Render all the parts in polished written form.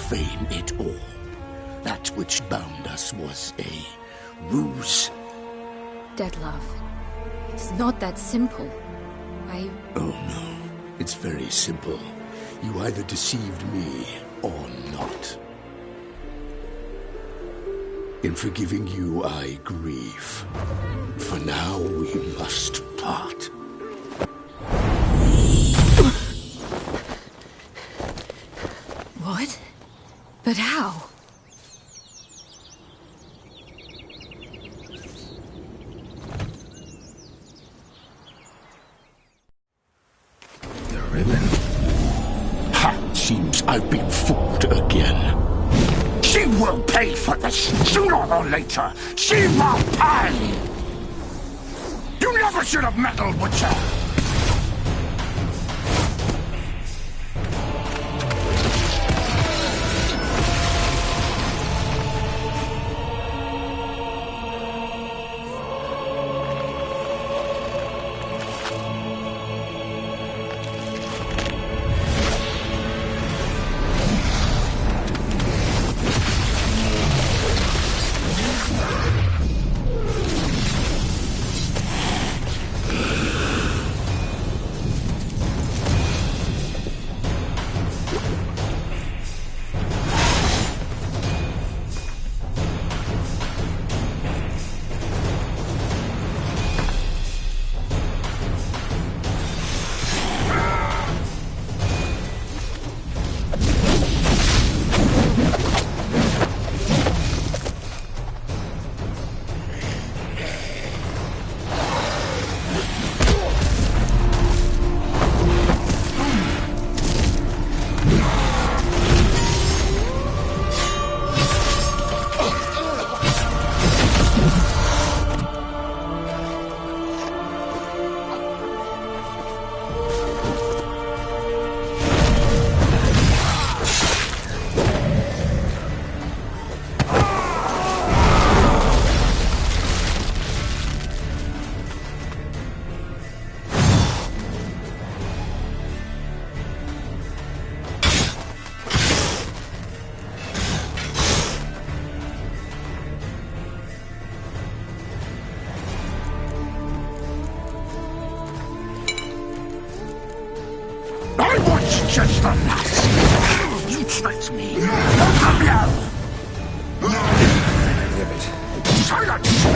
profane it all. That which bound us was a ruse. Dead love. It's not that simple. Oh no, it's very simple. You either deceived me or not. In forgiving you, I grieve. For now, we must part. What? But how? The ribbon. Ha! Seems I've been fooled again. She will pay for this, sooner or later. She will pay! You never should have meddled with her! Just the last. You tricked me. Come here. Live it. Silence.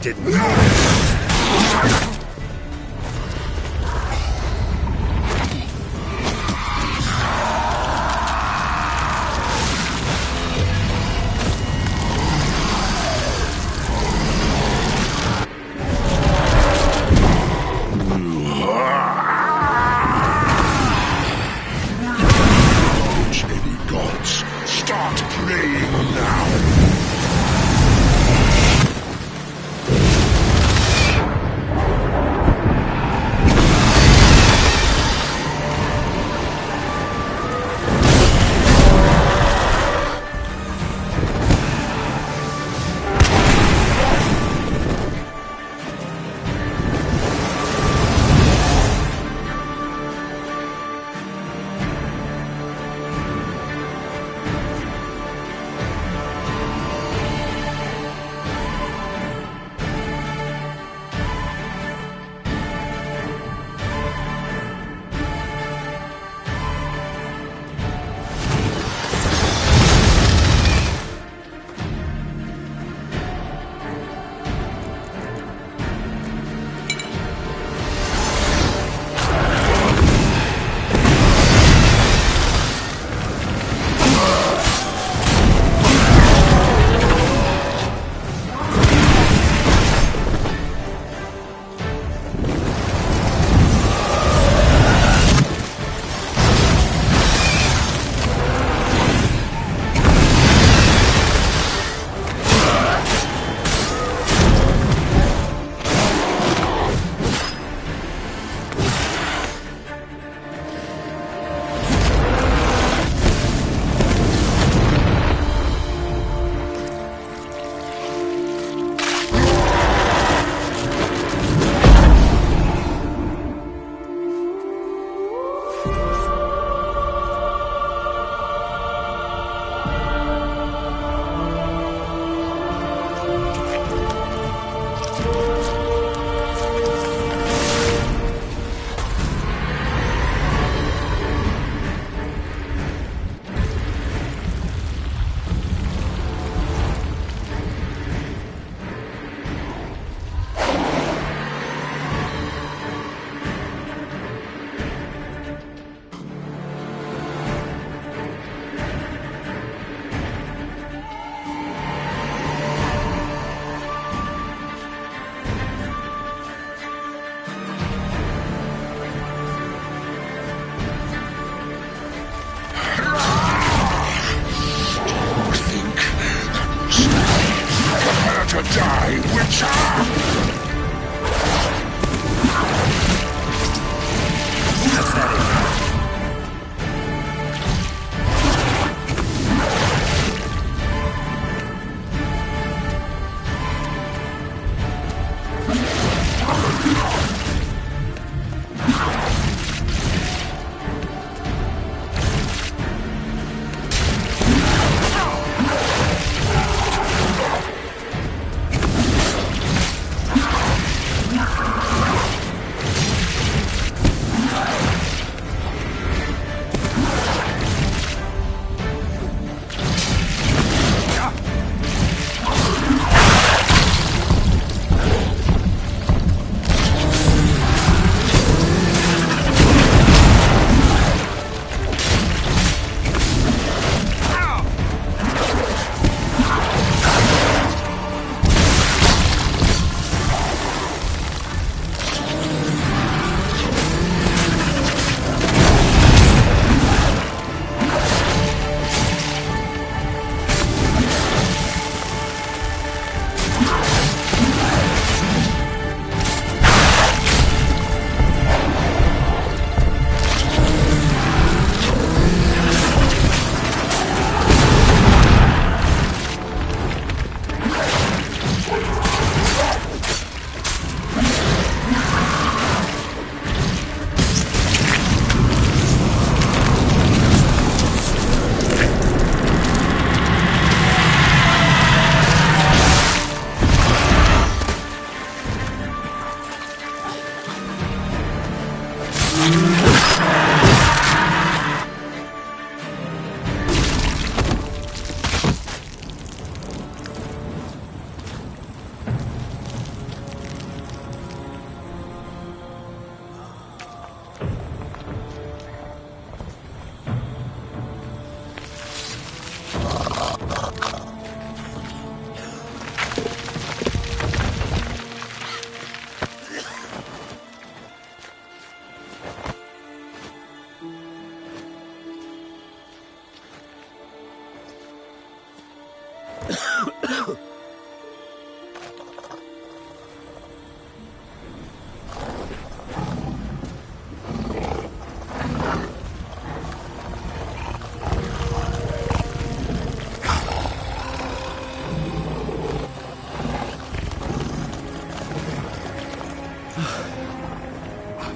didn't you?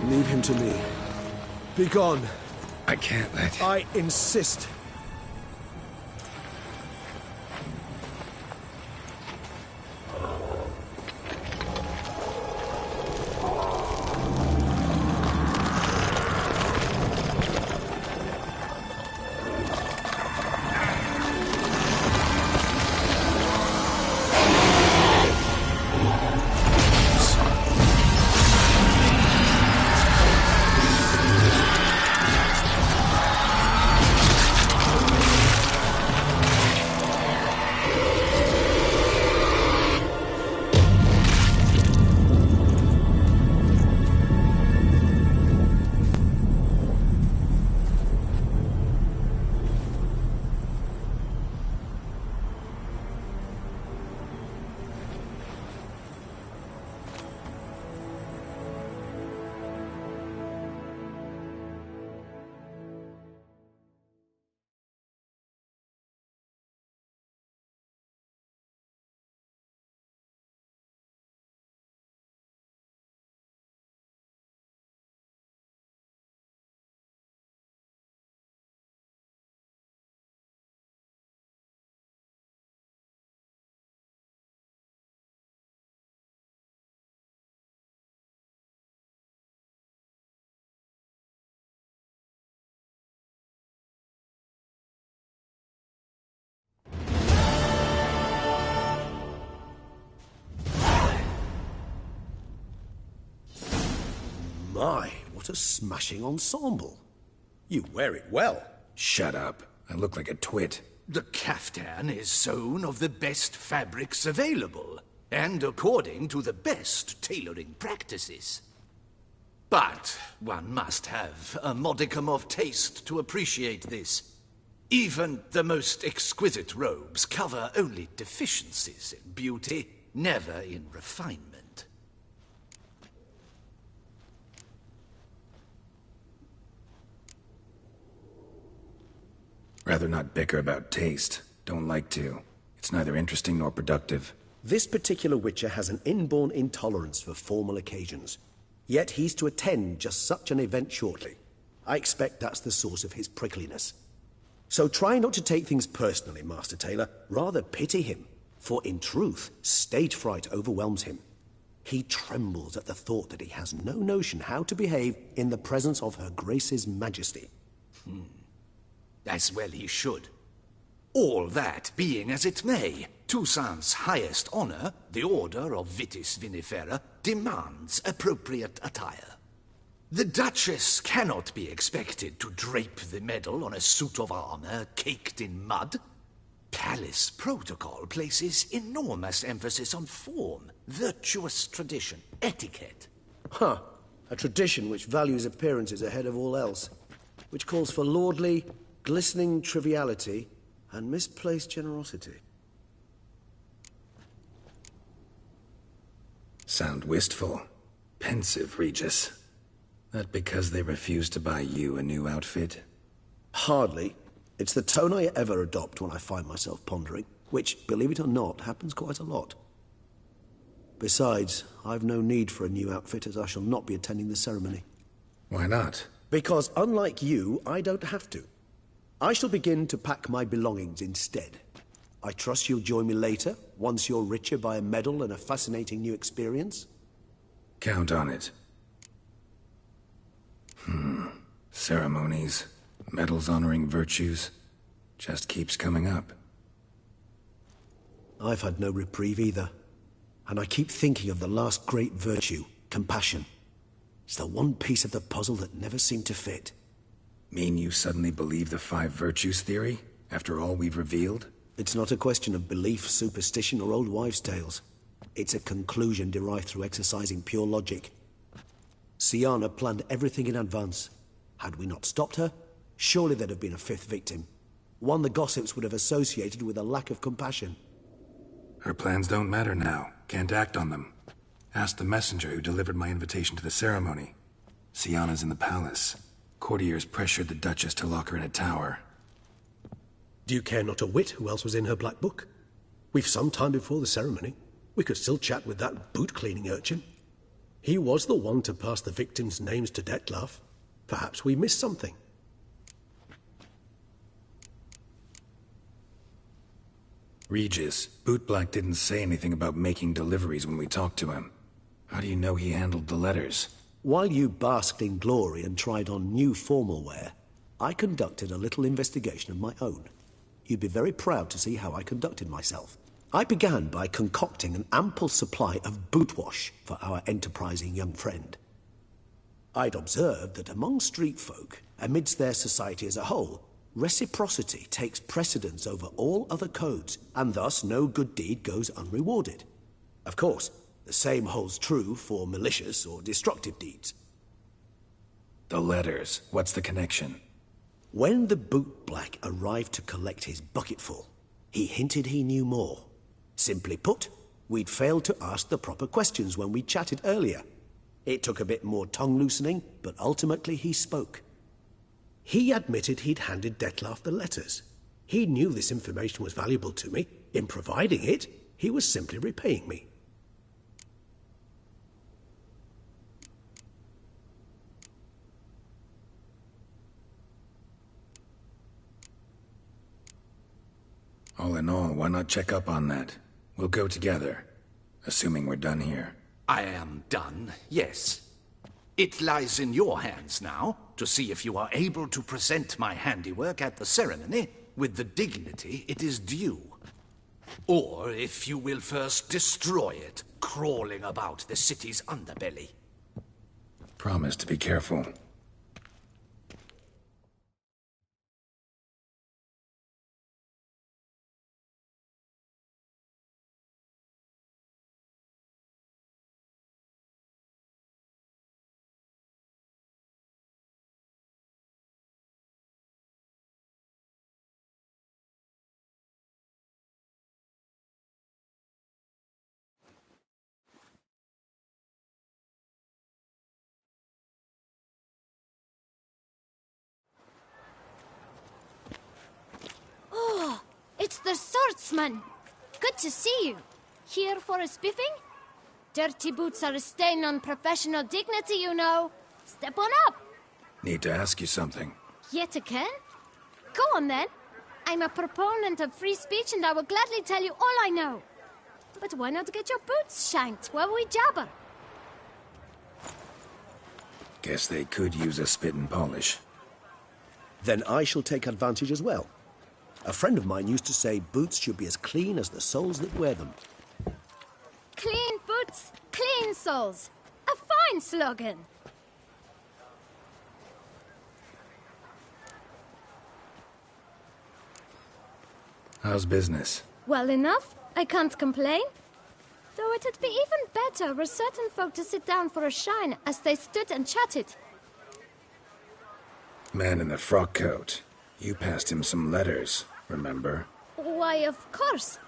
Leave him to me. Be gone. I can't let... I insist. My, what a smashing ensemble. You wear it well. Shut up. I look like a twit. The caftan is sewn of the best fabrics available, and according to the best tailoring practices. But one must have a modicum of taste to appreciate this. Even the most exquisite robes cover only deficiencies in beauty, never in refinement. Rather not bicker about taste. Don't like to. It's neither interesting nor productive. This particular Witcher has an inborn intolerance for formal occasions. Yet he's to attend just such an event shortly. I expect that's the source of his prickliness. So try not to take things personally, Master Taylor. Rather pity him. For in truth, stage fright overwhelms him. He trembles at the thought that he has no notion how to behave in the presence of Her Grace's Majesty. As well he should. All that being as it may, Toussaint's highest honor, the Order of Vitis Vinifera, demands appropriate attire. The Duchess cannot be expected to drape the medal on a suit of armor caked in mud. Palace protocol places enormous emphasis on form, virtuous tradition, etiquette. Huh. A tradition which values appearances ahead of all else. Which calls for lordly, glistening triviality and misplaced generosity. Sound wistful. Pensive, Regis. That because they refuse to buy you a new outfit? Hardly. It's the tone I ever adopt when I find myself pondering, which, believe it or not, happens quite a lot. Besides, I've no need for a new outfit as I shall not be attending the ceremony. Why not? Because unlike you, I don't have to. I shall begin to pack my belongings instead. I trust you'll join me later, once you're richer by a medal and a fascinating new experience? Count on it. Ceremonies, medals honoring virtues, just keeps coming up. I've had no reprieve either. And I keep thinking of the last great virtue, compassion. It's the one piece of the puzzle that never seemed to fit. Mean you suddenly believe the 5 virtues theory, after all we've revealed? It's not a question of belief, superstition, or old wives' tales. It's a conclusion derived through exercising pure logic. Syanna planned everything in advance. Had we not stopped her, surely there'd have been a 5th victim. One the gossips would have associated with a lack of compassion. Her plans don't matter now. Can't act on them. Ask the messenger who delivered my invitation to the ceremony. Syanna's in the palace. Courtiers pressured the Duchess to lock her in a tower. Do you care not a whit who else was in her black book? We've some time before the ceremony. We could still chat with that boot-cleaning urchin. He was the one to pass the victims' names to Detlef. Perhaps we missed something. Regis, Bootblack didn't say anything about making deliveries when we talked to him. How do you know he handled the letters? While you basked in glory and tried on new formal wear, I conducted a little investigation of my own. You'd be very proud to see how I conducted myself. I began by concocting an ample supply of boot wash for our enterprising young friend. I'd observed that among street folk, amidst their society as a whole, reciprocity takes precedence over all other codes, and thus no good deed goes unrewarded. Of course, the same holds true for malicious or destructive deeds. The letters, what's the connection? When the bootblack arrived to collect his bucketful, he hinted he knew more. Simply put, we'd failed to ask the proper questions when we chatted earlier. It took a bit more tongue-loosening, but ultimately he spoke. He admitted he'd handed Detlef the letters. He knew this information was valuable to me. In providing it, he was simply repaying me. All in all, why not check up on that? We'll go together, assuming we're done here. I am done, yes. It lies in your hands now to see if you are able to present my handiwork at the ceremony with the dignity it is due. Or if you will first destroy it, crawling about the city's underbelly. Promise to be careful. It's the swordsman! Good to see you. Here for a spiffing? Dirty boots are a stain on professional dignity, you know. Step on up. Need to ask you something. Yet again? Go on then. I'm a proponent of free speech and I will gladly tell you all I know. But why not get your boots shanked while we jabber? Guess they could use a spit and polish. Then I shall take advantage as well. A friend of mine used to say boots should be as clean as the soles that wear them. Clean boots, clean soles. A fine slogan. How's business? Well enough. I can't complain. Though it'd be even better were certain folk to sit down for a shine as they stood and chatted. Man in the frock coat. You passed him some letters, remember? Why, of course.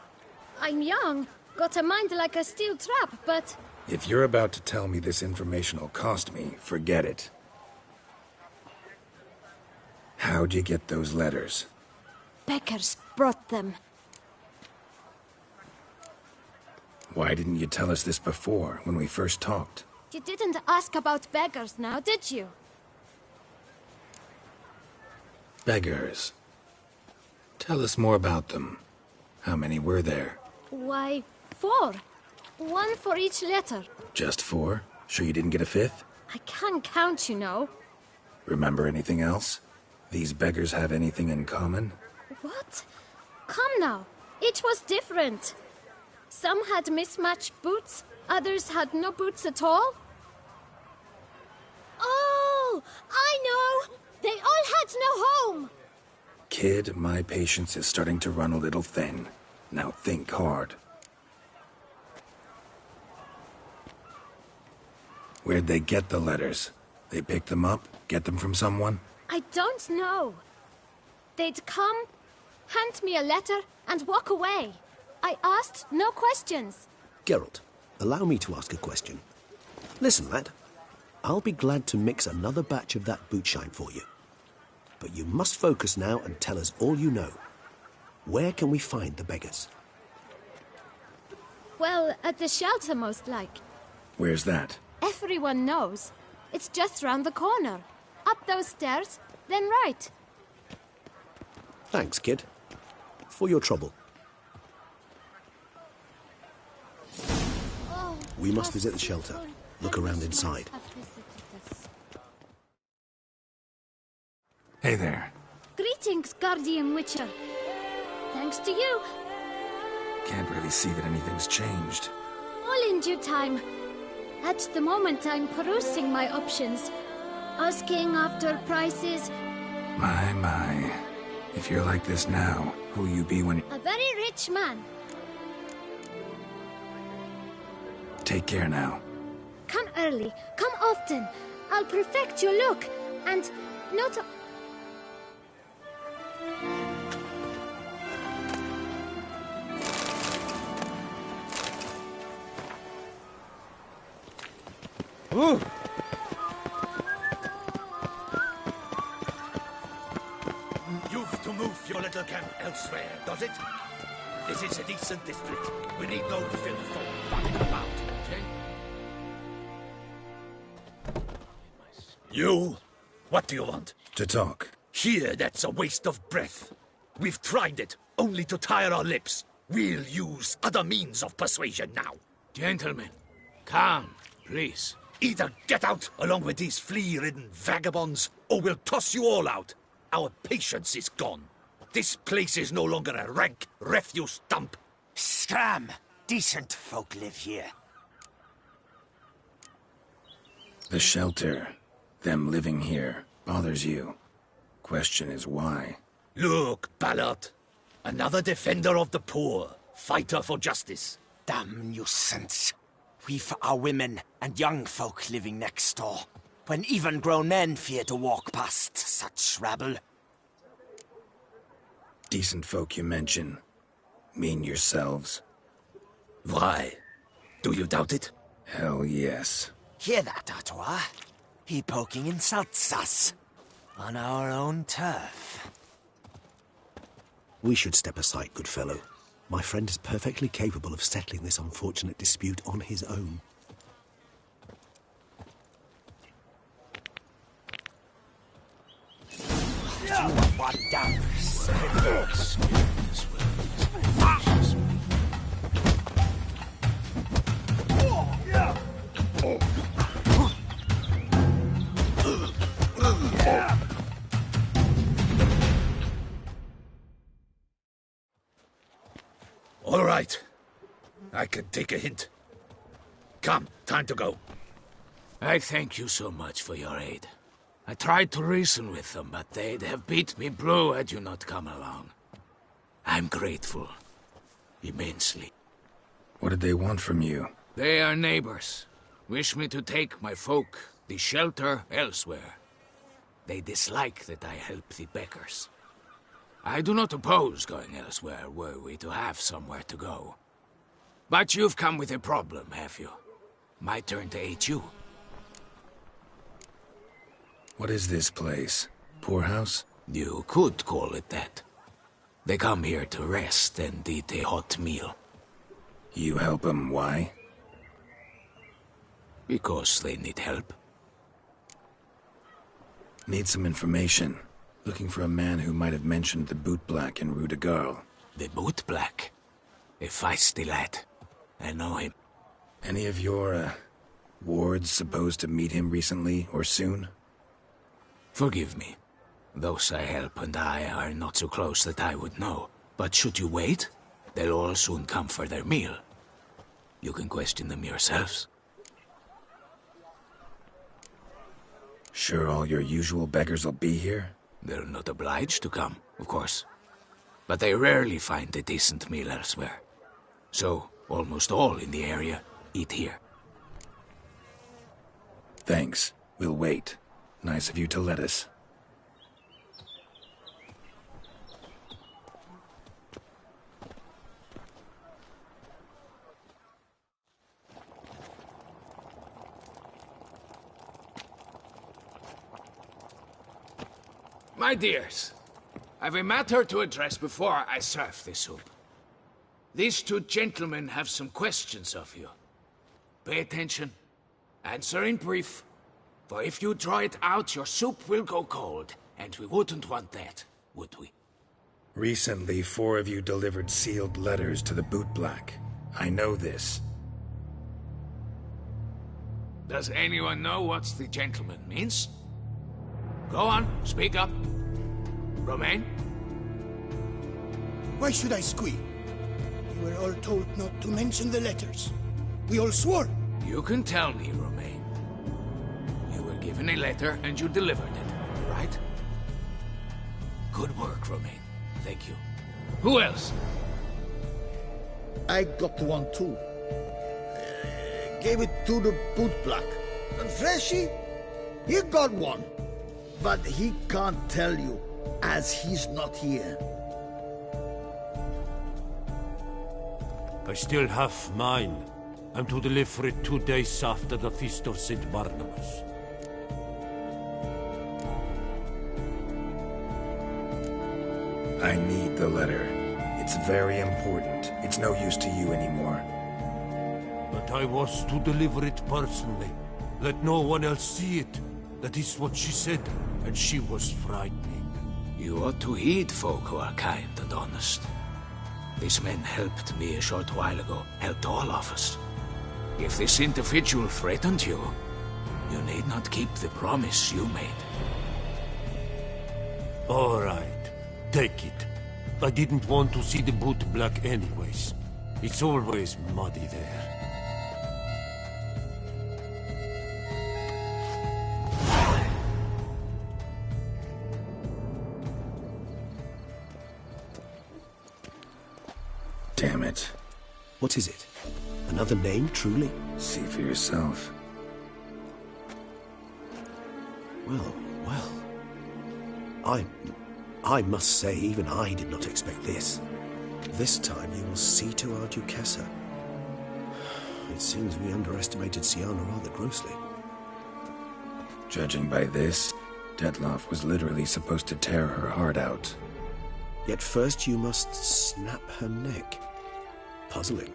I'm young, got a mind like a steel trap, but... If you're about to tell me this information will cost me, forget it. How'd you get those letters? Beggars brought them. Why didn't you tell us this before, when we first talked? You didn't ask about beggars now, did you? Beggars. Tell us more about them. How many were there? Why, 4. 1 for each letter. Just 4? Sure you didn't get a 5th? I can't count, you know. Remember anything else? These beggars have anything in common? What? Come now. Each was different. Some had mismatched boots, others had no boots at all. Oh, I know! They all had no home! Kid, my patience is starting to run a little thin. Now think hard. Where'd they get the letters? They pick them up? Get them from someone? I don't know. They'd come, hand me a letter, and walk away. I asked no questions. Geralt, allow me to ask a question. Listen, lad. I'll be glad to mix another batch of that bootshine for you. But you must focus now and tell us all you know. Where can we find the beggars? Well, at the shelter, most like. Where's that? Everyone knows. It's just round the corner. Up those stairs, then right. Thanks, kid. For your trouble. We must visit the shelter. Look around inside. Hey there. Greetings, Guardian Witcher. Thanks to you. Can't really see that anything's changed. All in due time. At the moment, I'm perusing my options. Asking after prices. My. If you're like this now, who'll you be when... A very rich man. Take care now. Come early. Come often. I'll perfect your look. And not... Ooh. You've to move your little camp elsewhere, does it? This is a decent district. We need no filth or bugging about. You? What do you want? To talk. Here, that's a waste of breath. We've tried it, only to tire our lips. We'll use other means of persuasion now. Gentlemen, calm, please. Either get out along with these flea-ridden vagabonds, or we'll toss you all out. Our patience is gone. This place is no longer a rank refuse dump. Scram! Decent folk live here. The shelter, them living here, bothers you. Question is why? Look, Ballard. Another defender of the poor. Fighter for justice. Damn nuisance. We've our women and young folk living next door, when even grown men fear to walk past such rabble. Decent folk you mention. Mean yourselves? Why? Do you doubt it? Hell yes. Hear that, Artois? He poking insults us. On our own turf. We should step aside, good fellow. My friend is perfectly capable of settling this unfortunate dispute on his own. What doves? All right. I can take a hint. Come, time to go. I thank you so much for your aid. I tried to reason with them, but they'd have beat me blue had you not come along. I'm grateful. Immensely. What did they want from you? They are neighbors. Wish me to take my folk, the shelter, elsewhere. They dislike that I help the beggars. I do not oppose going elsewhere, were we to have somewhere to go. But you've come with a problem, have you? My turn to aid you. What is this place? Poorhouse? You could call it that. They come here to rest and eat a hot meal. You help them, why? Because they need help. Need some information. Looking for a man who might have mentioned the bootblack in Rue de Garl. The bootblack? A feisty lad. I know him. Any of your, wards supposed to meet him recently or soon? Forgive me. Those I help and I are not so close that I would know. But should you wait, they'll all soon come for their meal. You can question them yourselves. Sure all your usual beggars will be here? They're not obliged to come, of course. But they rarely find a decent meal elsewhere. So, almost all in the area eat here. Thanks. We'll wait. Nice of you to let us. My dears, I've a matter to address before I serve the soup. These two gentlemen have some questions of you. Pay attention. Answer in brief. For if you draw it out, your soup will go cold. And we wouldn't want that, would we? Recently, 4 of you delivered sealed letters to the bootblack. I know this. Does anyone know what the gentleman means? Go on, speak up. Romain? Why should I squeal? We were all told not to mention the letters. We all swore. You can tell me, Romain. You were given a letter and you delivered it, right? Good work, Romain. Thank you. Who else? I got one too. Gave it to the bootblack. Freshie, he got one. But he can't tell you, as he's not here. I still have mine. I'm to deliver it 2 days after the Feast of St. Barnabas. I need the letter. It's very important. It's no use to you anymore. But I was to deliver it personally. Let no one else see it. That is what she said, and she was frightening. You ought to heed folk who are kind and honest. This man helped me a short while ago, helped all of us. If this individual threatened you, you need not keep the promise you made. All right. Take it. I didn't want to see the bootblack anyways. It's always muddy there. Damn it. What is it? Another name, truly? See for yourself. Well, well. I must say, even I did not expect this. This time you will see to our Duchessa. It seems we underestimated Siana rather grossly. Judging by this, Detloff was literally supposed to tear her heart out. Yet first you must snap her neck. Puzzling.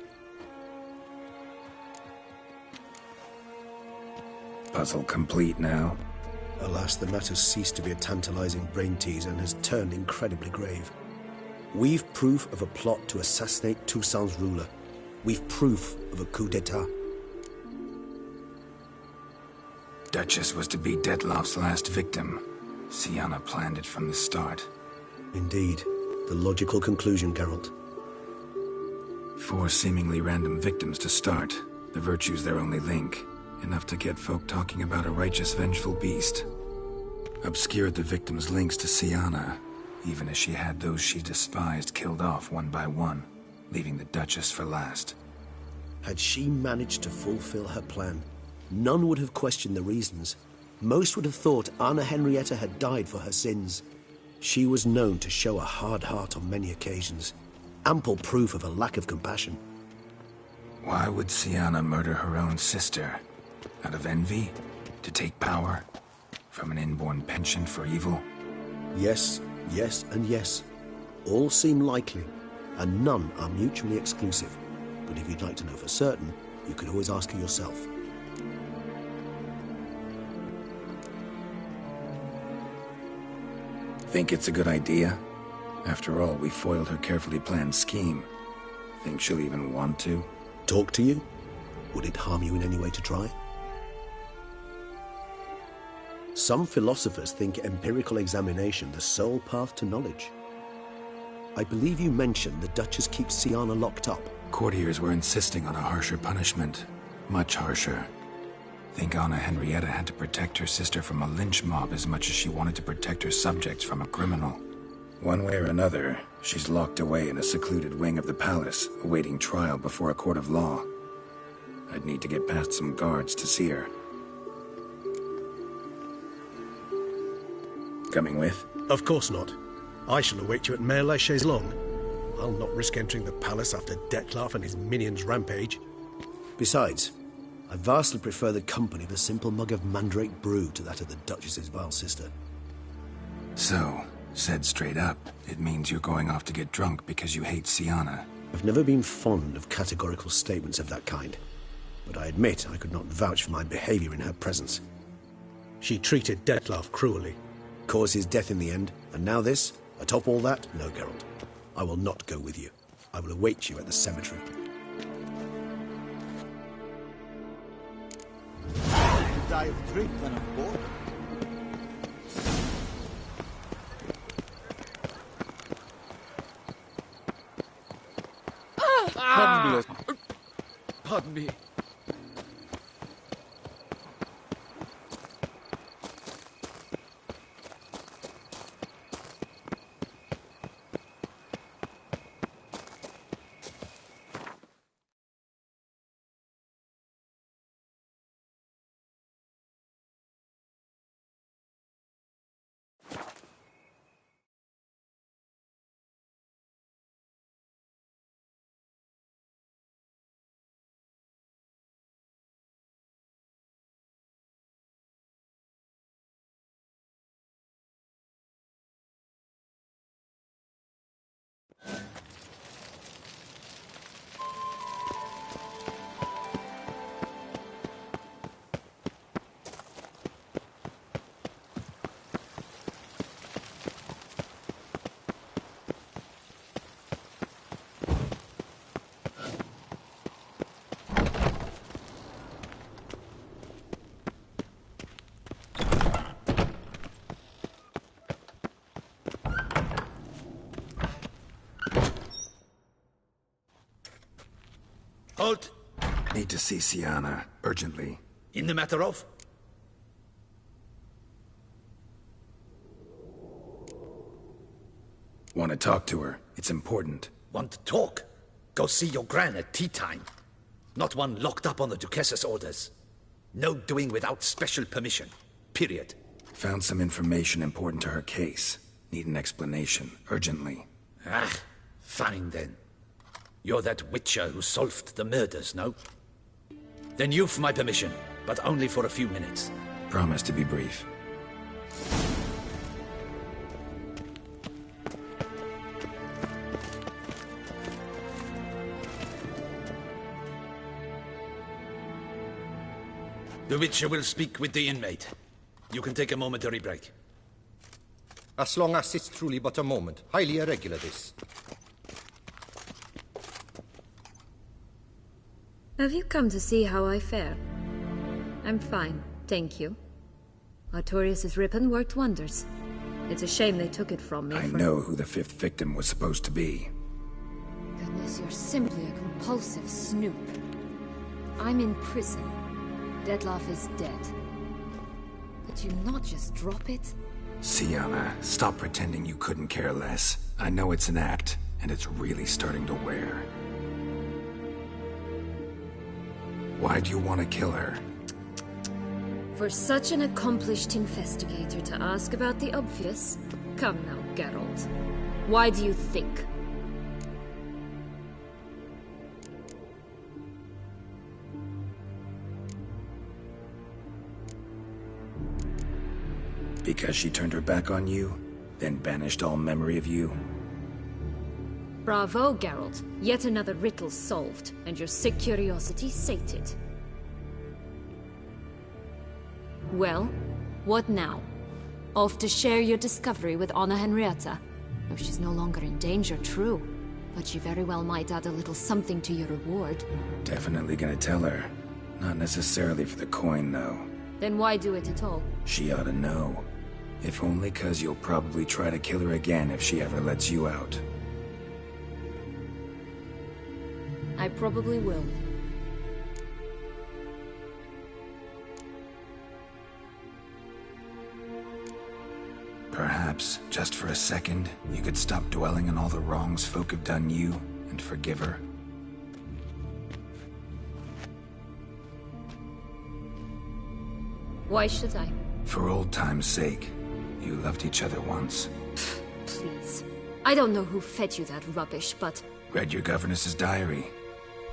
Puzzle complete now. Alas, the matter's ceased to be a tantalizing brain tease and has turned incredibly grave. We've proof of a plot to assassinate Toussaint's ruler. We've proof of a coup d'etat. Duchess was to be Detloff's last victim. Siana planned it from the start. Indeed. The logical conclusion, Geralt. 4 seemingly random victims to start. The virtue's their only link. Enough to get folk talking about a righteous, vengeful beast. Obscured the victims' links to Siana, even as she had those she despised killed off one by one, leaving the Duchess for last. Had she managed to fulfill her plan, none would have questioned the reasons. Most would have thought Anna Henrietta had died for her sins. She was known to show a hard heart on many occasions. Ample proof of a lack of compassion. Why would Siana murder her own sister? Out of envy? To take power? From an inborn penchant for evil? Yes, yes, and yes. All seem likely, and none are mutually exclusive. But if you'd like to know for certain, you could always ask her yourself. Think it's a good idea? After all, we foiled her carefully planned scheme. Think she'll even want to? Talk to you? Would it harm you in any way to try? Some philosophers think empirical examination the sole path to knowledge. I believe you mentioned the Duchess keeps Siana locked up. Courtiers were insisting on a harsher punishment. Much harsher. Think Anna Henrietta had to protect her sister from a lynch mob as much as she wanted to protect her subjects from a criminal. One way or another, she's locked away in a secluded wing of the palace, awaiting trial before a court of law. I'd need to get past some guards to see her. Coming with? Of course not. I shall await you at Mare la Chaise-Longue. I'll not risk entering the palace after Detloff and his minions rampage. Besides, I vastly prefer the company of a simple mug of mandrake brew to that of the Duchess's vile sister. So, said straight up, it means you're going off to get drunk because you hate Siana. I've never been fond of categorical statements of that kind. but I admit I could not vouch for my behavior in her presence. She treated Dettlaff cruelly, caused his death in the end, and now this? Atop all that? No, Geralt. I will not go with you. I will await you at the cemetery. Die of drink when I'm bored. Pardon me. Halt! Need to see Sienna, urgently. In the matter of? Want to talk to her. It's important. Want to talk? Go see your gran at tea time. Not one locked up on the Duchess's orders. No doing without special permission. Period. Found some information important to her case. Need an explanation, urgently. Ah, fine then. You're that witcher who solved the murders, no? Then you've my permission, but only for a few minutes. Promise to be brief. The witcher will speak with the inmate. You can take a momentary break. As long as it's truly but a moment. Highly irregular, this. Have you come to see how I fare? I'm fine, thank you. Artorius' ribbon worked wonders. It's a shame they took it from me. I know who the fifth victim was supposed to be. Goodness, you're simply a compulsive snoop. I'm in prison. Dettlaff is dead. Could you not just drop it? Sienna, stop pretending you couldn't care less. I know it's an act, and it's really starting to wear. Why do you want to kill her? For such an accomplished investigator to ask about the obvious? Come now, Geralt. Why do you think? Because she turned her back on you, then banished all memory of you? Bravo, Geralt. Yet another riddle solved, and your sick curiosity sated. Well, what now? Off to share your discovery with Anna Henrietta? Oh, she's no longer in danger, true. But she very well might add a little something to your reward. Definitely gonna tell her. Not necessarily for the coin, though. Then why do it at all? She ought to know. If only 'cause you'll probably try to kill her again if she ever lets you out. I probably will. Perhaps, just for a second, you could stop dwelling on all the wrongs folk have done you, and forgive her. Why should I? For old time's sake. You loved each other once. Please. I don't know who fed you that rubbish, but... Read your governess's diary.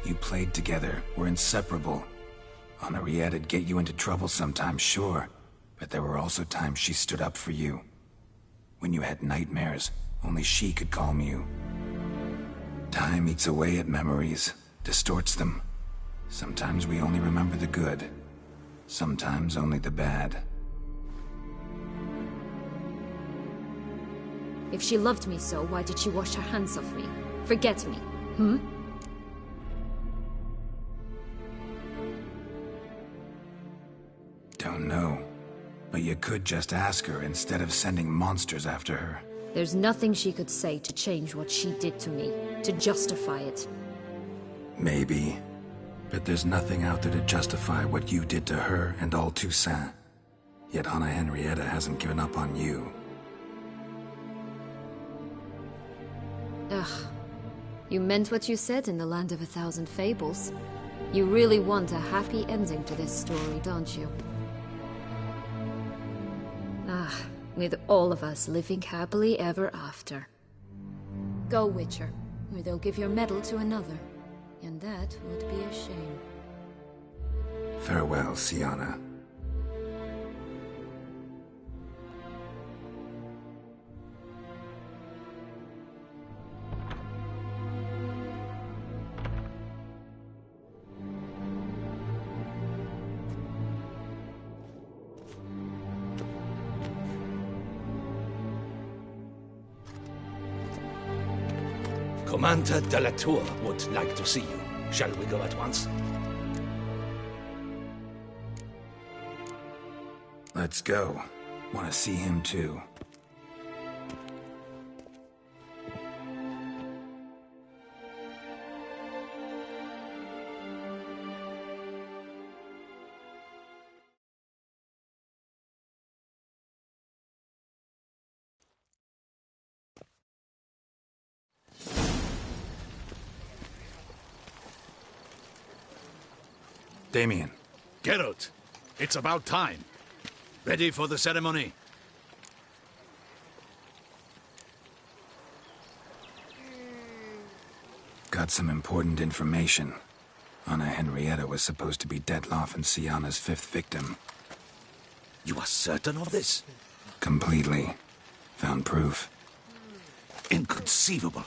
You played together, were inseparable. Henriette'd get you into trouble sometimes, sure. But there were also times she stood up for you. When you had nightmares, only she could calm you. Time eats away at memories, distorts them. Sometimes we only remember the good. Sometimes only the bad. If she loved me so, why did she wash her hands off me? Forget me, Don't know. But you could just ask her instead of sending monsters after her. There's nothing she could say to change what she did to me, to justify it. Maybe. But there's nothing out there to justify what you did to her and all Toussaint. Yet Anna Henrietta hasn't given up on you. Ugh. You meant what you said in the Land of a Thousand Fables. You really want a happy ending to this story, don't you? Ah, with all of us living happily ever after. Go, Witcher, or they'll give your medal to another. And that would be a shame. Farewell, Sienna. Commander de la Tour would like to see you. Shall we go at once? Let's go. Want to see him too. Damien. Geralt, it's about time. Ready for the ceremony? Got some important information. Anna Henrietta was supposed to be Detloff and Sienna's fifth victim. You are certain of this? Completely. Found proof. Inconceivable.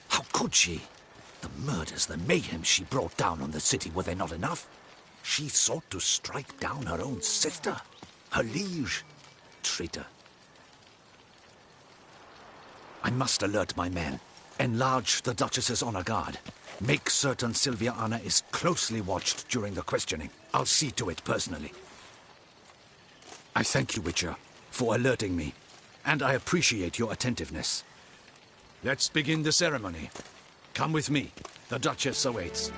How could she? The murders, the mayhem she brought down on the city, were they not enough? She sought to strike down her own sister, her liege. Traitor. I must alert my men. Enlarge the Duchess's honor guard. Make certain Sylvia Anna is closely watched during the questioning. I'll see to it personally. I thank you, Witcher, for alerting me, and I appreciate your attentiveness. Let's begin the ceremony. Come with me. The Duchess awaits.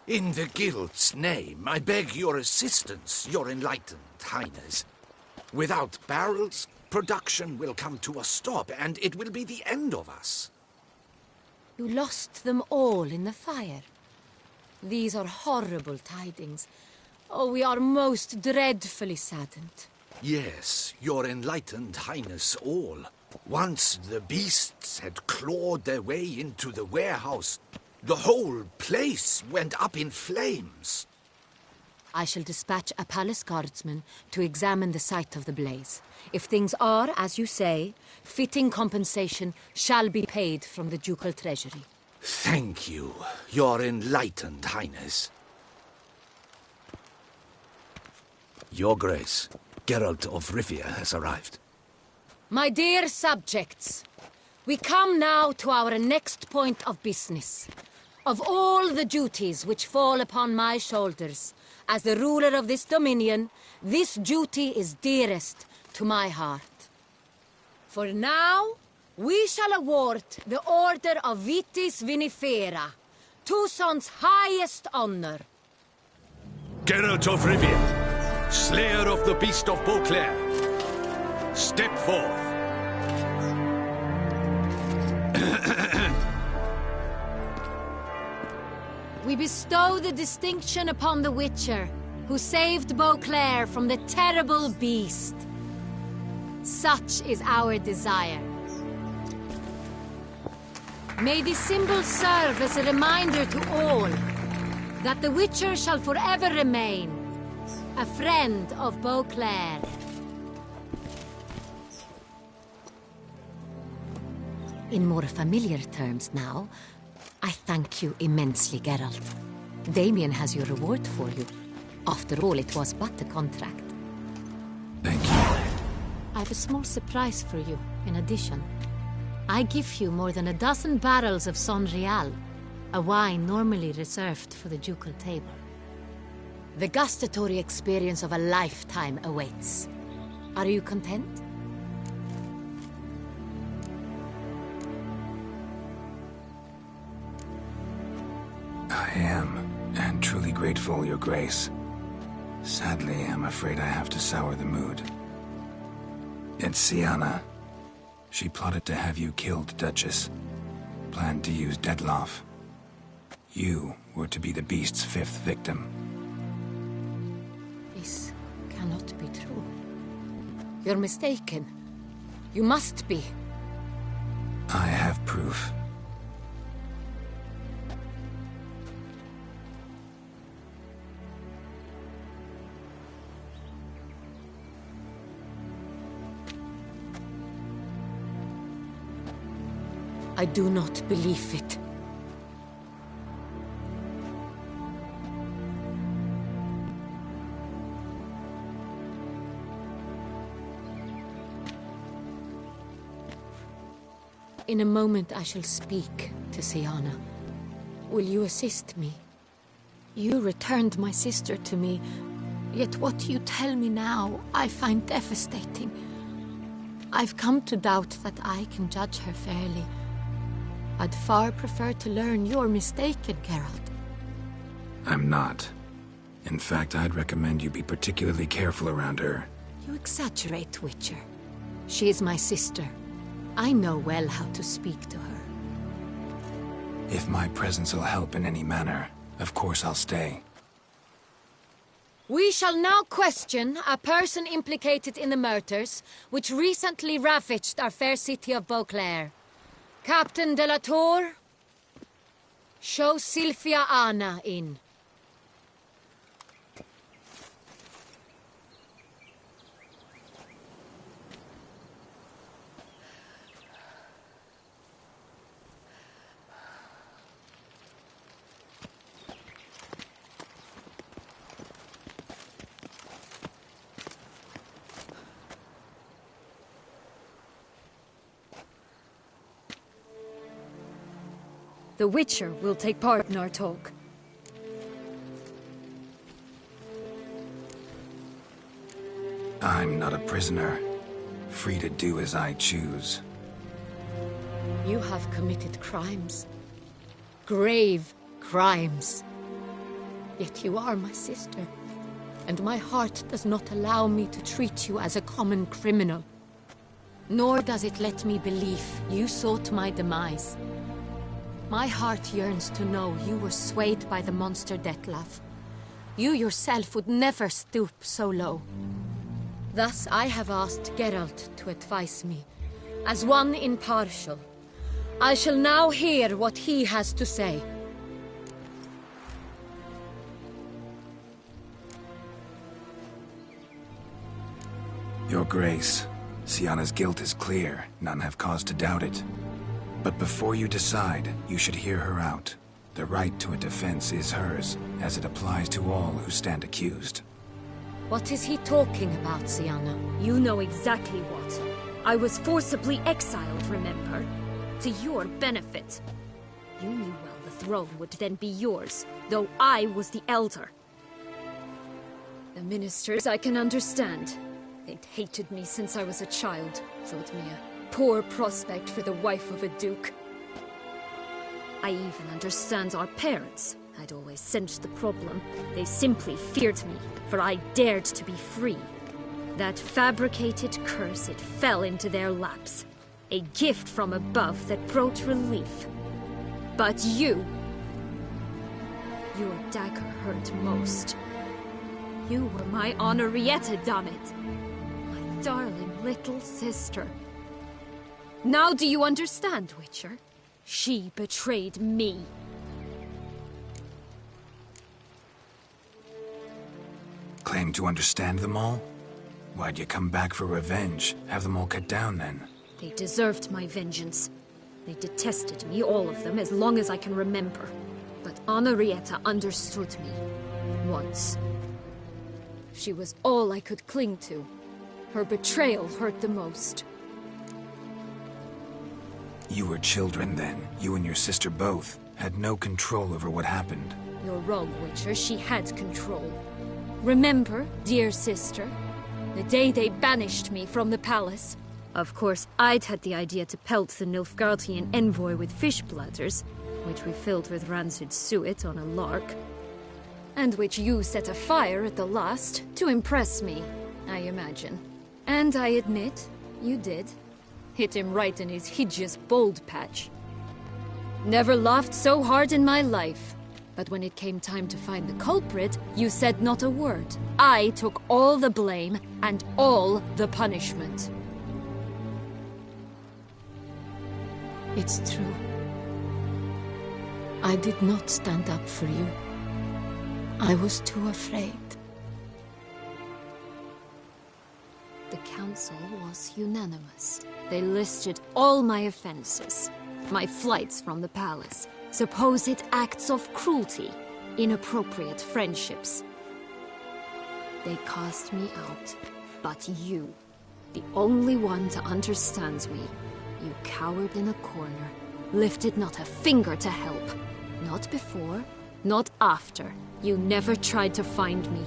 In the Guild's name, I beg your assistance, your enlightened highness. Without barrels, production will come to a stop, and it will be the end of us. You lost them all in the fire. These are horrible tidings. Oh, we are most dreadfully saddened. Yes, your enlightened highness all. Once the beasts had clawed their way into the warehouse, the whole place went up in flames. I shall dispatch a palace guardsman to examine the site of the blaze. If things are, as you say, fitting compensation shall be paid from the ducal treasury. Thank you, your enlightened highness. Your Grace, Geralt of Rivia has arrived. My dear subjects, we come now to our next point of business. Of all the duties which fall upon my shoulders, as the ruler of this dominion, this duty is dearest to my heart. For now, we shall award the Order of Vitis Vinifera, Toussaint's highest honor. Geralt of Rivia, slayer of the beast of Beauclair, step forth. we bestow the distinction upon the Witcher, who saved Beauclair from the terrible beast. Such is our desire. May this symbol serve as a reminder to all that the Witcher shall forever remain a friend of Beauclair. In more familiar terms now, I thank you immensely, Geralt. Damien has your reward for you. After all, it was but a contract. Thank you. I have a small surprise for you, in addition. I give you more than a dozen barrels of Son Real, a wine normally reserved for the ducal table. The gustatory experience of a lifetime awaits. Are you content? I am, and truly grateful, Your Grace. Sadly, I'm afraid I have to sour the mood. It's Sienna. She plotted to have you killed, Duchess. Planned to use Detloff. You were to be the beast's fifth victim. This cannot be true. You're mistaken. You must be. I have proof. I do not believe it. In a moment I shall speak to Sienna. Will you assist me? You returned my sister to me, yet what you tell me now I find devastating. I've come to doubt that I can judge her fairly. I'd far prefer to learn you're mistaken, Geralt. I'm not. In fact, I'd recommend you be particularly careful around her. You exaggerate, Witcher. She is my sister. I know well how to speak to her. If my presence will help in any manner, of course I'll stay. We shall now question a person implicated in the murders which recently ravaged our fair city of Beauclair. Captain de la Tour, show Sylvia Anna in. The Witcher will take part in our talk. I'm not a prisoner, free to do as I choose. You have committed crimes. Grave crimes. Yet you are my sister, and my heart does not allow me to treat you as a common criminal. Nor does it let me believe you sought my demise. My heart yearns to know you were swayed by the monster Detlaff. You yourself would never stoop so low. Thus I have asked Geralt to advise me, as one impartial. I shall now hear what he has to say. Your Grace, Sienna's guilt is clear. None have cause to doubt it. But before you decide, you should hear her out. The right to a defense is hers, as it applies to all who stand accused. What is he talking about, Sienna? You know exactly what. I was forcibly exiled, remember? To your benefit. You knew well the throne would then be yours, though I was the elder. The ministers I can understand. They'd hated me since I was a child, thought me a poor prospect for the wife of a duke. I even understand our parents. I'd always sensed the problem. They simply feared me, for I dared to be free. That fabricated curse, it fell into their laps. A gift from above that brought relief. But you... Your dagger hurt most. You were my Henrietta, damn it! My darling little sister. Now do you understand, Witcher? She betrayed me. Claim to understand them all? Why'd you come back for revenge? Have them all cut down, then? They deserved my vengeance. They detested me, all of them, as long as I can remember. But Henrietta understood me. Once. She was all I could cling to. Her betrayal hurt the most. You were children then. You and your sister both had no control over what happened. You're wrong, Witcher. She had control. Remember, dear sister, the day they banished me from the palace? Of course, I'd had the idea to pelt the Nilfgaardian envoy with fish bladders, which we filled with rancid suet on a lark, and which you set afire at the last to impress me, I imagine. And I admit, you did. Hit him right in his hideous bald patch. Never laughed so hard in my life. But when it came time to find the culprit, you said not a word. I took all the blame and all the punishment. It's true. I did not stand up for you. I was too afraid. The council was unanimous. They listed all my offenses. My flights from the palace, supposed acts of cruelty, inappropriate friendships. They cast me out. But you, the only one to understand me, you cowered in a corner, lifted not a finger to help. Not before, not after. You never tried to find me.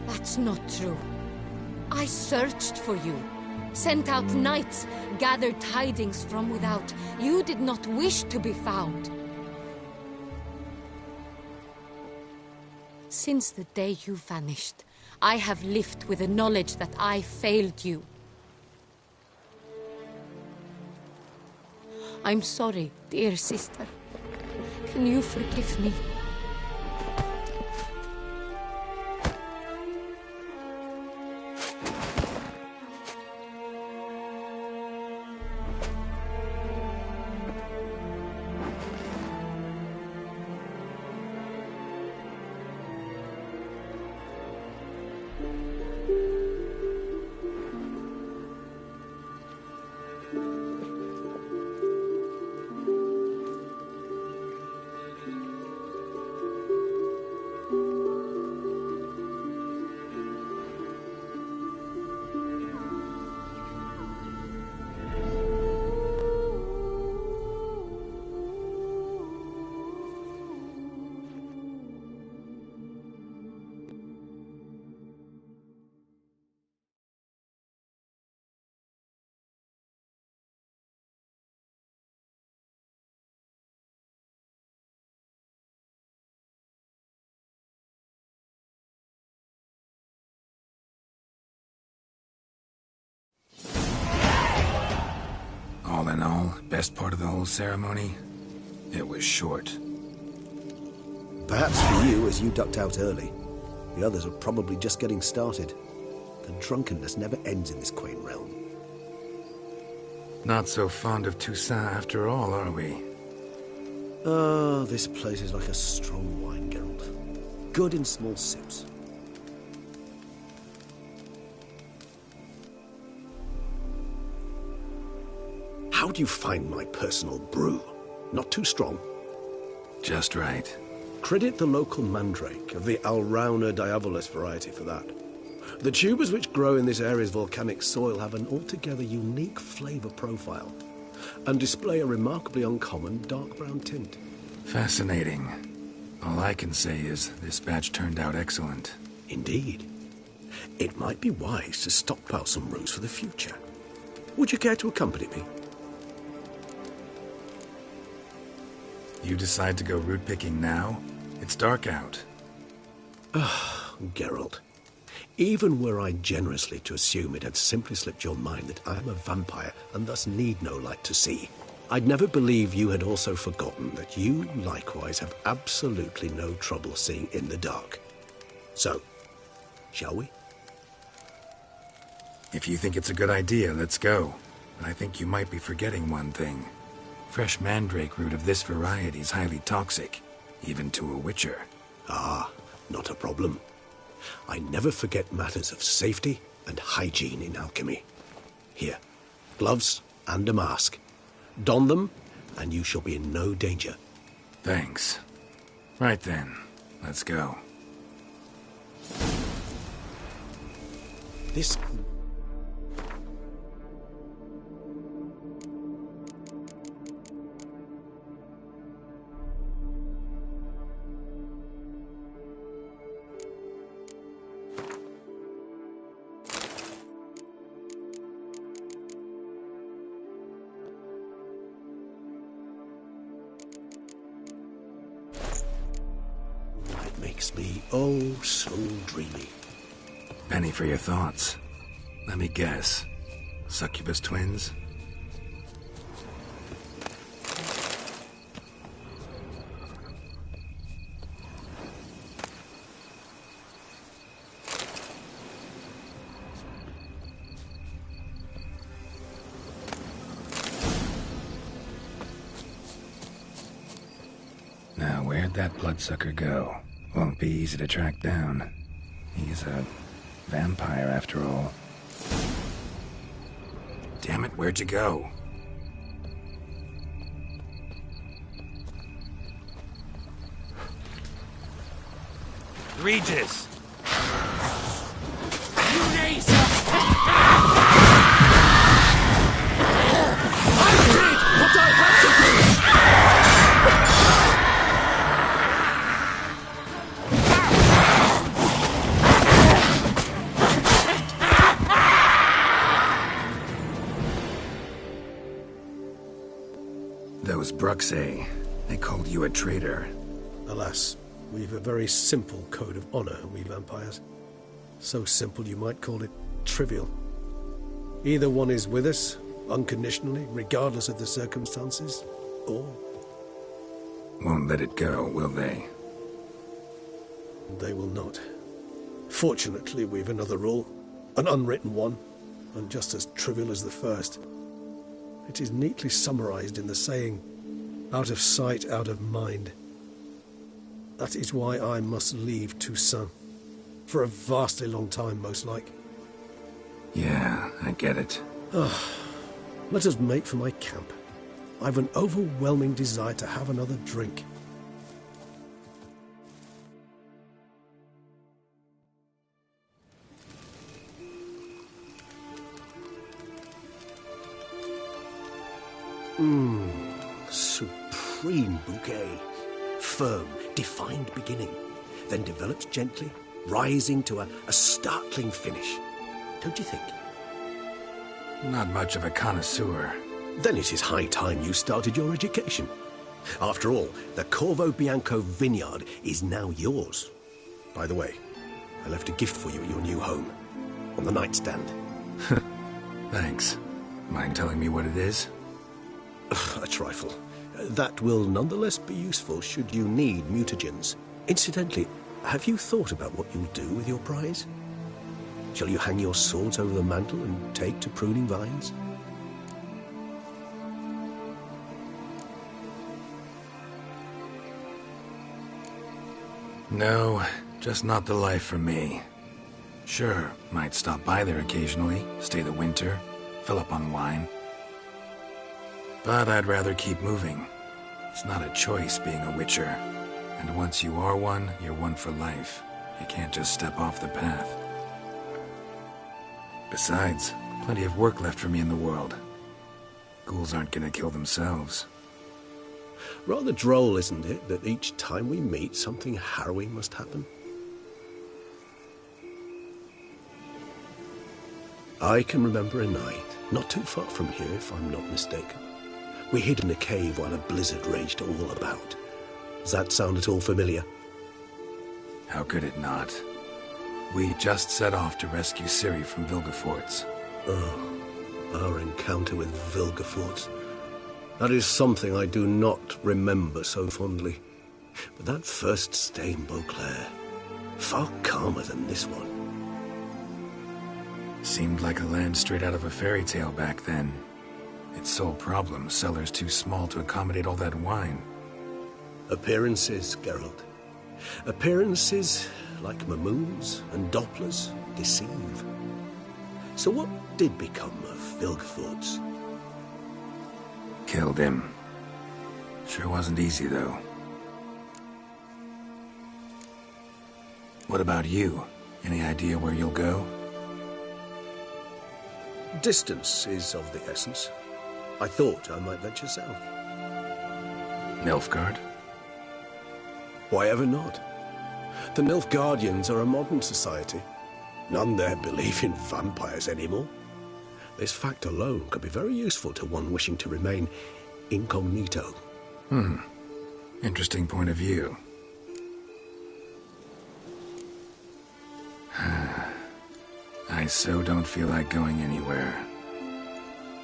That's not true. I searched for you. Sent out knights, gathered tidings from without. You did not wish to be found. Since the day you vanished, I have lived with the knowledge that I failed you. I'm sorry, dear sister. Can you forgive me? All in all, best part of the whole ceremony? It was short. Perhaps for you, as you ducked out early. The others are probably just getting started. The drunkenness never ends in this quaint realm. Not so fond of Toussaint after all, are we? Oh, this place is like a strong wine, Geralt. Good in small sips. How do you find my personal brew? Not too strong? Just right. Credit the local mandrake of the Alrauna diavolis variety for that. The tubers which grow in this area's volcanic soil have an altogether unique flavor profile and display a remarkably uncommon dark brown tint. Fascinating. All I can say is this batch turned out excellent. Indeed. It might be wise to stockpile some brews for the future. Would you care to accompany me? You decide to go root picking now? It's dark out. Ah, Geralt. Even were I generously to assume it had simply slipped your mind that I am a vampire and thus need no light to see, I'd never believe you had also forgotten that you likewise have absolutely no trouble seeing in the dark. So, shall we? If you think it's a good idea, let's go. But I think you might be forgetting one thing. Fresh mandrake root of this variety is highly toxic, even to a witcher. Ah, not a problem. I never forget matters of safety and hygiene in alchemy. Here, gloves and a mask. Don them, and you shall be in no danger. Thanks. Right then, let's go. This... makes me oh so dreamy. Penny for your thoughts. Let me guess. Succubus twins? Now, where'd that bloodsucker go? Won't be easy to track down. He's a vampire, after all. Damn it, where'd you go? Regis! Those Bruxay, they called you a traitor. Alas, we've a very simple code of honor, we vampires. So simple you might call it trivial. Either one is with us, unconditionally, regardless of the circumstances, or... Won't let it go, will they? They will not. Fortunately, we've another rule, an unwritten one, and just as trivial as the first. It is neatly summarized in the saying, out of sight, out of mind. That is why I must leave Toussaint. For a vastly long time, most like. Yeah, I get it. Let us make for my camp. I've an overwhelming desire to have another drink. Supreme bouquet. Firm, defined beginning, then develops gently, rising to a startling finish. Don't you think? Not much of a connoisseur. Then it is high time you started your education. After all, the Corvo Bianco vineyard is now yours. By the way, I left a gift for you at your new home, on the nightstand. Thanks. Mind telling me what it is? A trifle. That will nonetheless be useful should you need mutagens. Incidentally, have you thought about what you'll do with your prize? Shall you hang your swords over the mantle and take to pruning vines? No, just not the life for me. Sure, might stop by there occasionally, stay the winter, fill up on wine. But I'd rather keep moving. It's not a choice being a witcher. And once you are one, you're one for life. You can't just step off the path. Besides, plenty of work left for me in the world. Ghouls aren't gonna kill themselves. Rather droll, isn't it, that each time we meet, something harrowing must happen? I can remember a night, not too far from here, if I'm not mistaken. We hid in a cave while a blizzard raged all about. Does that sound at all familiar? How could it not? We just set off to rescue Ciri from Vilgefortz. Oh, our encounter with Vilgefortz. That is something I do not remember so fondly. But that first stay in Beauclair, far calmer than this one. Seemed like a land straight out of a fairy tale back then. Its sole problem, cellars too small to accommodate all that wine. Appearances, Geralt. Appearances, like Mamoons and Dopplers, deceive. So what did become of Vilgefortz? Killed him. Sure wasn't easy, though. What about you? Any idea where you'll go? Distance is of the essence. I thought I might venture south. Nilfgaard? Why ever not? The Nilfgaardians are a modern society. None there believe in vampires anymore. This fact alone could be very useful to one wishing to remain incognito. Interesting point of view. I so don't feel like going anywhere.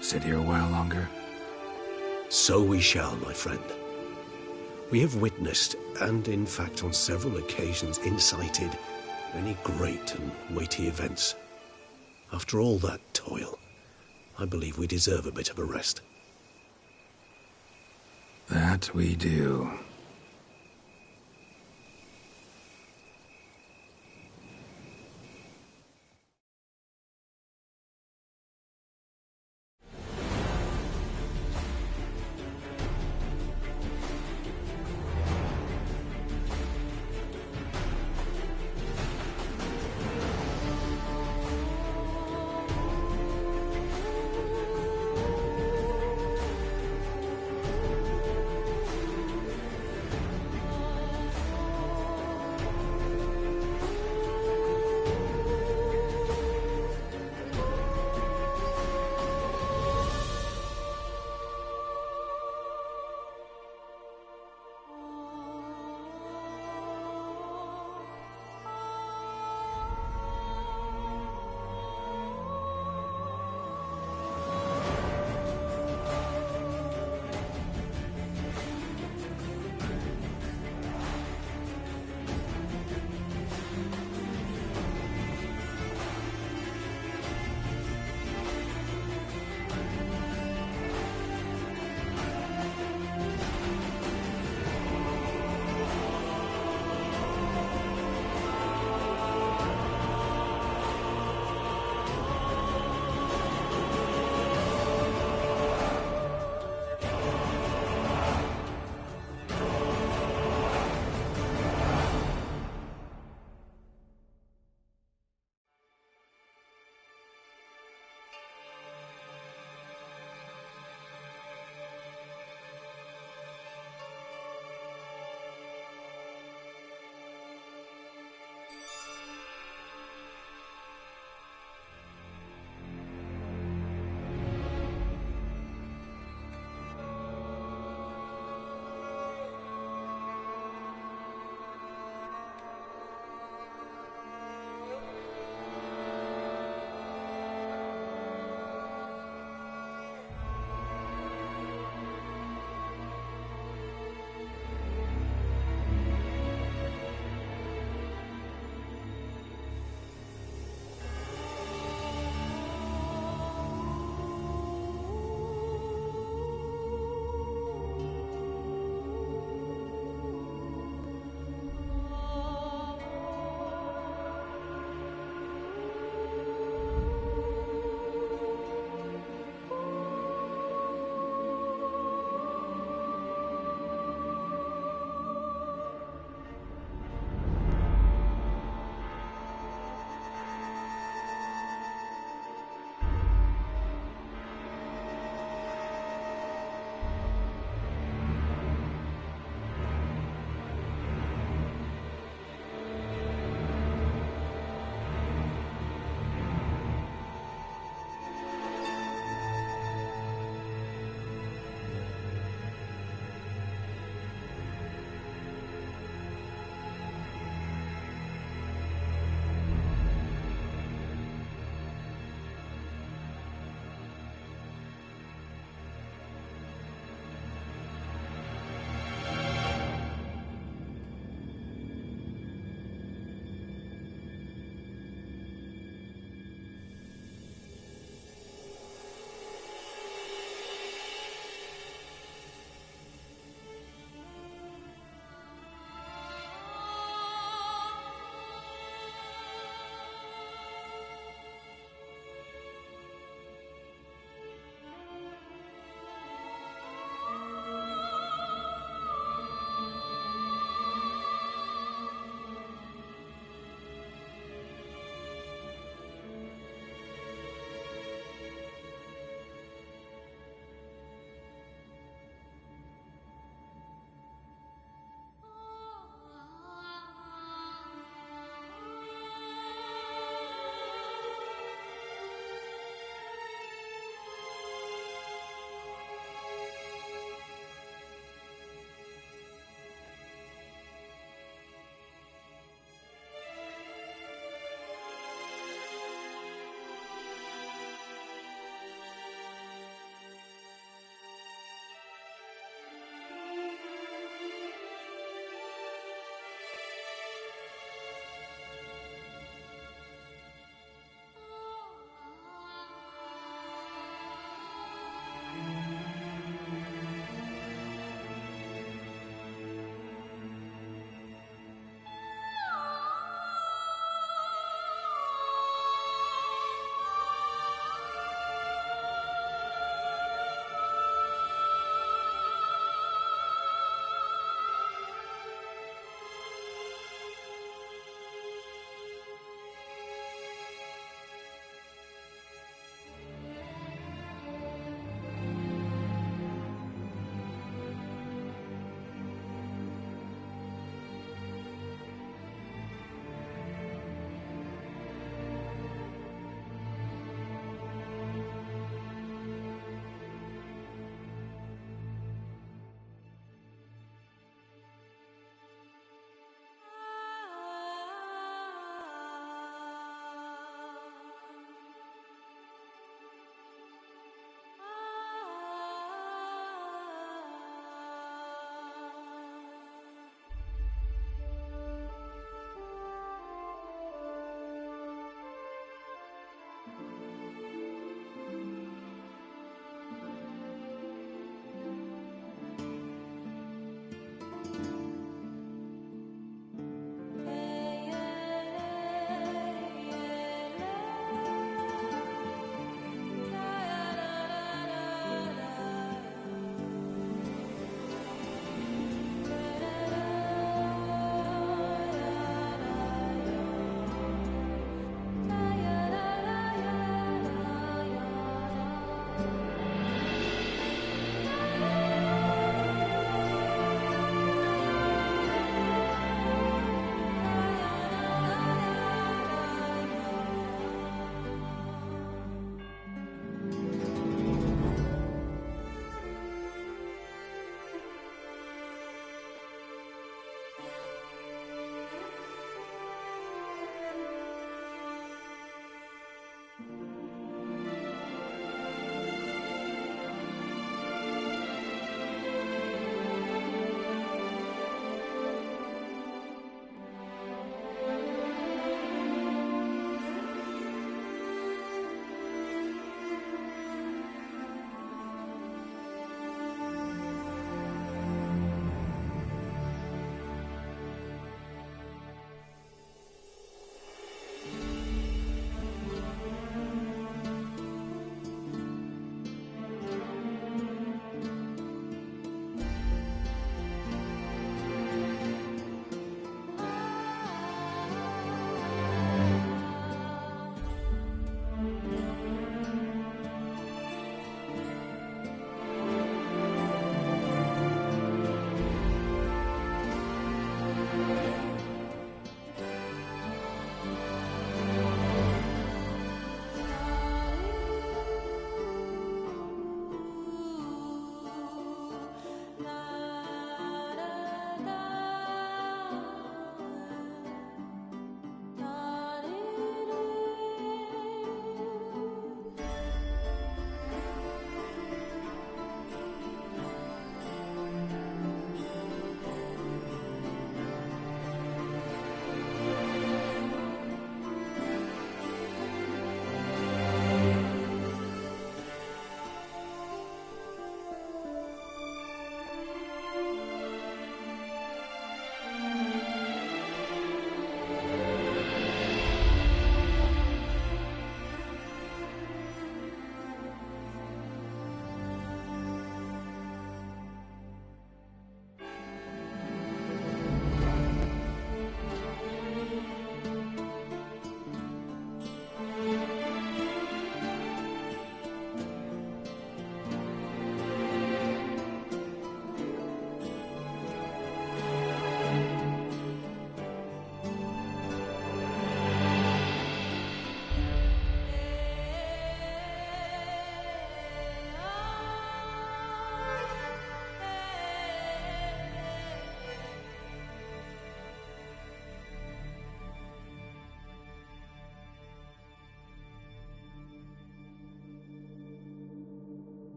Sit here a while longer? So we shall, my friend. We have witnessed, and in fact on several occasions incited, many great and weighty events. After all that toil, I believe we deserve a bit of a rest. That we do.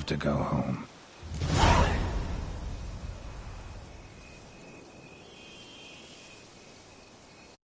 love to go home.